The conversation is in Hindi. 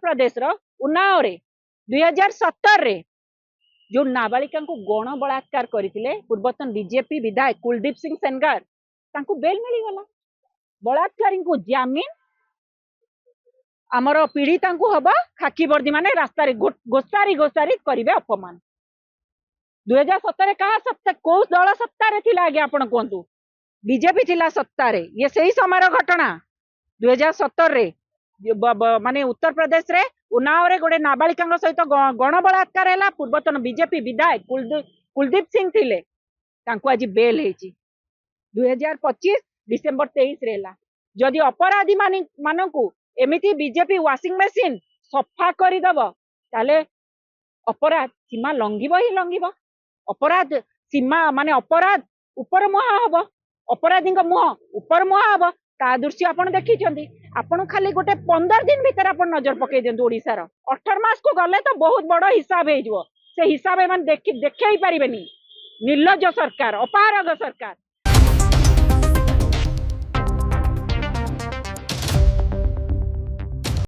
प्रदेश उन्नाव रे 2017 रे जो नाबालिका को गण बलात्कार करते पूर्वतन बीजेपी विधायक कुलदीप सिंह सेनगर बेल मिलगला। बलात्कारी को जामिन आमर पीड़िता को हम खाकी वर्दी माने रास्तार गोसारी गोसारी करेंगे अपमान। 2017 कहा सत्ता कौ दल सत्तार थी आगे आपण कहतु बीजेपी थिला सत्तार ये सही समय घटना 2017 रे माने उत्तर प्रदेश रे उन्नाव रे गोटे नाबालिका सहित गण बलात्कार है। पूर्वतन बीजेपी विधायक कुलदीप सिंह थिले आज बेल है 2025 डिसेम्बर 23 रे जदि अपराधी मानू एमती बीजेपी वाशिंग मशीन सफा करदब ताले अपराध सीमा लंघिब ही लंघिब। अपराध सीमा माने अपराध ऊपर मुहा हम अपराधी मुह ऊपर मुहा हम ता दृश्य आपन देखी आपन खाली गोटे 15 दिन भीतर आप नजर पकई दिंतु ओडिशार 18 मास को गले तो बहुत बड़ हिसाब हो से हिसाब देखई पारे निर्लज सरकार अपारग सरकार।